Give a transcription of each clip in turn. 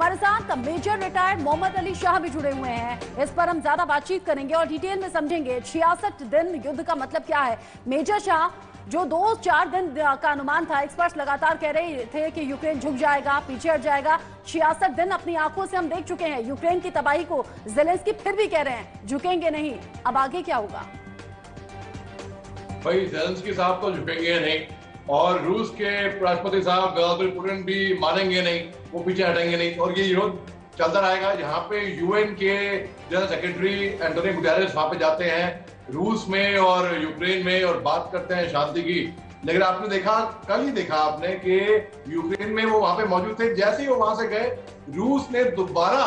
हमारे साथ major retired Mohammad Ali Shah भी जुड़े हुए हैं। इस पर हम ज्यादा बातचीत करेंगे और डिटेल में समझेंगे 66 दिन युद्ध का मतलब क्या है। मेजर शाह, जो 2-4 दिन का अनुमान था, एक्सपर्ट्स लगातार कह रहे थे कि यूक्रेन झुक जाएगा, पीछे हट जाएगा। 66 दिन अपनी आंखों से हम देख चुके हैं यूक्रेन की तबाही को। जेलेंस्की फिर भी कह रहे हैं झुकेंगे नहीं। अब आगे क्या होगा? भाई जेलेंस्की साहब तो झुकेंगे नहीं और रूस के राष्ट्रपति साहब व्लादिमीर पुतिन भी मानेंगे नहीं, वो पीछे हटेंगे नहीं और ये युद्ध चलता रहेगा। जहाँ पे यूएन के जनरल सेक्रेटरी एंटोनियो गुटेरेस वहां पे जाते हैं रूस में और यूक्रेन में और बात करते हैं शांति की। लेकिन आपने देखा, कल ही देखा आपने कि यूक्रेन में वो वहां पे मौजूद थे, जैसे ही वो वहां से गए रूस ने दोबारा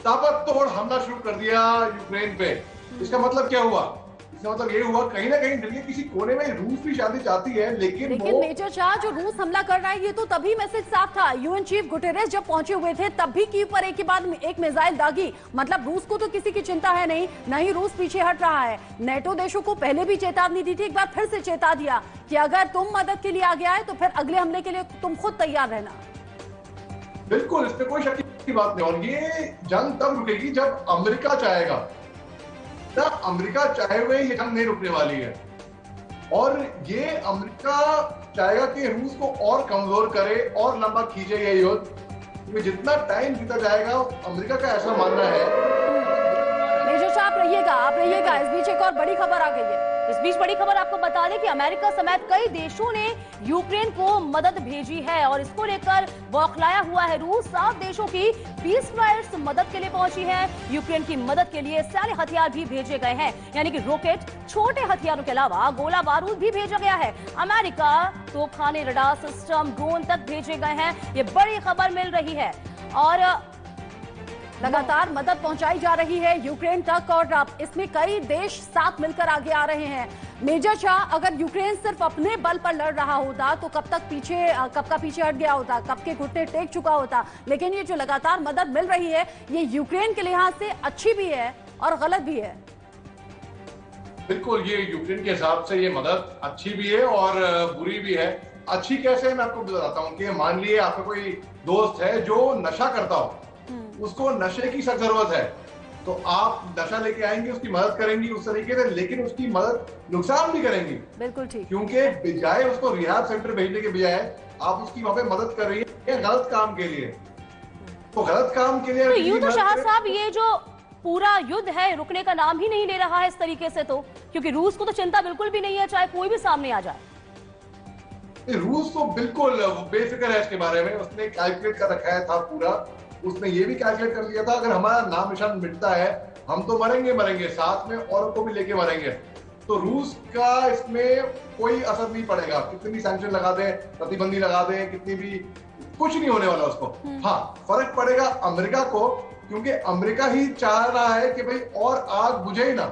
ताबड़तोड़ हमला शुरू कर दिया यूक्रेन पे। इसका मतलब क्या हुआ? इसका मतलब ये हुआ कहीं ना कहीं दुनिया के किसी कोने में रूस भी शांति चाहती है, लेकिन मेजर शाह, जो रूस हमला कर रहा है ये तो तभी मैसेज साफ था। यूएन चीफ गुटेरेस जब पहुंचे हुए थे तब भी कीव पर एक के बाद एक मिसाइल दागी। मतलब रूस को तो किसी की चिंता है नहीं, न ही रूस पीछे हट रहा है। नेटो देशों को पहले भी चेतावनी दी थी, एक बार फिर से चेता दिया कि अगर तुम मदद के लिए आगे आए तो फिर अगले हमले के लिए तुम खुद तैयार रहना। बिल्कुल, इसमें कोई शक की बात नहीं। और ये जंग तब रुकेगी जब अमेरिका चाहेगा। अमेरिका चाहे हुए ये जंग नहीं रुकने वाली है और ये अमेरिका चाहेगा कि रूस को और कमजोर करे और लंबा खींचे ये युद्ध, क्योंकि जितना टाइम बीता जाएगा अमेरिका का ऐसा मानना है। मेजर शाह, आप रहिएगा। इस बीच एक और बड़ी खबर आ गई है। इस बीच बड़ी खबर आपको बता दें कि अमेरिका समेत कई देशों ने यूक्रेन को मदद भेजी है और इसको लेकर बौखलाया हुआ है रूस। 7 देशों की 20 फ्लाइट्स मदद के लिए पहुंची है। यूक्रेन की मदद के लिए सैन्य हथियार भी भेजे गए हैं, यानी कि रॉकेट, छोटे हथियारों के अलावा गोला बारूद भी भेजा गया है। अमेरिका तोपखाने, रडार सिस्टम, ड्रोन तक भेजे गए हैं। ये बड़ी खबर मिल रही है और लगातार मदद पहुंचाई जा रही है यूक्रेन तक और इसमें कई देश साथ मिलकर आगे आ रहे हैं। मेजर शाह, अगर यूक्रेन सिर्फ अपने बल पर लड़ रहा होता तो कब का पीछे हट गया होता, कब के घुटने टेक चुका होता। लेकिन ये जो लगातार मदद मिल रही है ये यूक्रेन के लिहाज से अच्छी भी है और गलत भी है। बिल्कुल, ये यूक्रेन के हिसाब से ये मदद अच्छी भी है और बुरी भी है। अच्छी कैसे, मैं आपको बताता हूँ कि मान लिए आपका कोई दोस्त है जो नशा करता हो, उसको नशे की सख्त जरूरत है, तो आप नशा लेके आएंगे, उसकी मदद करेंगी उस तरीके से, लेकिन उसकी मदद नुकसान भी करेंगी। बिल्कुल ठीक। क्योंकि बजाय उसको रिहाब सेंटर भेजने के बजाय आप उसकी वहां पे मदद कर रही है गलत काम के लिए। तो गलत काम के लिए तो यूं तो शाह साहब ये जो पूरा युद्ध है रुकने का नाम ही नहीं ले रहा है इस तरीके से, तो क्योंकि रूस को तो चिंता बिल्कुल भी नहीं है, चाहे कोई भी सामने आ जाए। रूस तो बिल्कुल बेफिक्र है इसके बारे में। उसने कैलकुलेट कर रखा है था पूरा। उसने ये भी कैलकुलेट कर लिया था अगर हमारा नाम निशान मिटता है हम तो मरेंगे, साथ में औरों को भी लेके मरेंगे। तो रूस का इसमें कोई असर नहीं पड़ेगा, कितनी भी सैंक्शन लगा दें, प्रतिबंधी लगा दें, कितनी भी, कुछ नहीं होने वाला उसको। हाँ, फर्क पड़ेगा अमेरिका को, क्योंकि अमेरिका ही चाह रहा है कि भाई और आग बुझे ही ना,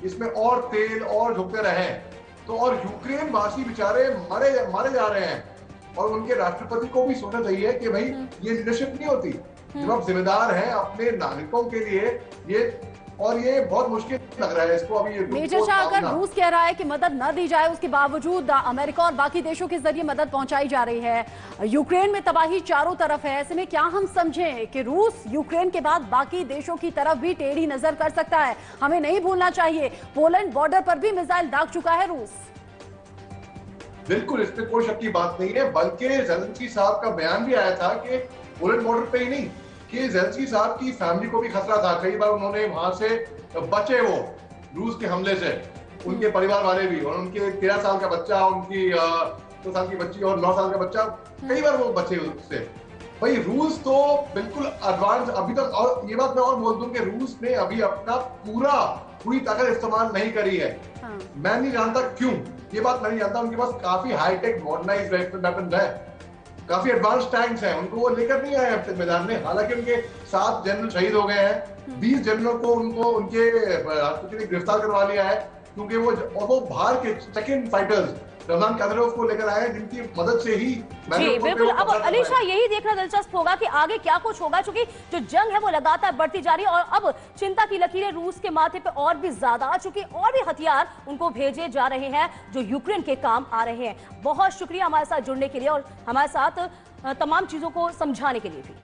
इसमें और तेल और झुकते रहे। तो और यूक्रेन वासी बेचारे मारे जा रहे हैं और उनके राष्ट्रपति को भी सोचना चाहिए कि भाई ये लीडरशिप नहीं होती जब आप जिम्मेदार हैं अपने नागरिकों के लिए। ये बहुत मुश्किल लग रहा है इसको अभी। मेजर शाह, अगर रूस कह रहा है कि मदद न दी जाए, उसके बावजूद अमेरिका और बाकी देशों के जरिए मदद पहुंचाई जा रही है। यूक्रेन में तबाही चारों तरफ है। ऐसे में क्या हम समझें कि रूस यूक्रेन के बाद बाकी देशों की तरफ भी टेढ़ी नजर कर सकता है? हमें नहीं भूलना चाहिए पोलैंड बॉर्डर पर भी मिसाइल दाग चुका है रूस। बिल्कुल, इसमें कोई शक की बात नहीं है। बल्कि जेलेंस्की साहब का बयान भी आया था कि पोलैंड बॉर्डर पे ही नहीं, कि जेलेंस्की साहब की फैमिली को भी खतरा था। कई बार उन्होंने वहां से बचे, वो रूस के हमले से, उनके परिवार वाले भी, और उनके 13 साल का बच्चा, उनकी 2 साल की बच्ची और 9 साल का बच्चा, कई बार वो बचे उससे। भाई रूस तो बिल्कुल एडवांस अभी तक। और ये बात मैं और बोल दूं कि रूस ने अभी अपना पूरी ताकत इस्तेमाल नहीं करी है। मैं नहीं जानता क्यों, ये बात मैं नहीं जानता। उनके पास काफी हाईटेक मॉडर्नाइज्ड वेपन है, काफी एडवांस टैंक्स हैं, उनको वो लेकर नहीं आए अब मैदान में। हालांकि उनके 7 जनरल शहीद हो गए हैं, 20 जनरल को उनके राष्ट्रपति ने गिरफ्तार करवा लिया है, क्योंकि वो बाहर के सेकंड फाइटर्स रमजान कादिरोव को लेकर आए, जिनकी मदद से ही। जी बिल्कुल। अब अली शाह, यही देखना दिलचस्प होगा कि आगे क्या कुछ होगा, क्योंकि जो जंग है वो लगातार बढ़ती जा रही है और अब चिंता की लकीरें रूस के माथे पे और भी ज्यादा आ चुकी, और भी हथियार उनको भेजे जा रहे हैं जो यूक्रेन के काम आ रहे हैं। बहुत शुक्रिया हमारे साथ जुड़ने के लिए और हमारे साथ तमाम चीजों को समझाने के लिए भी।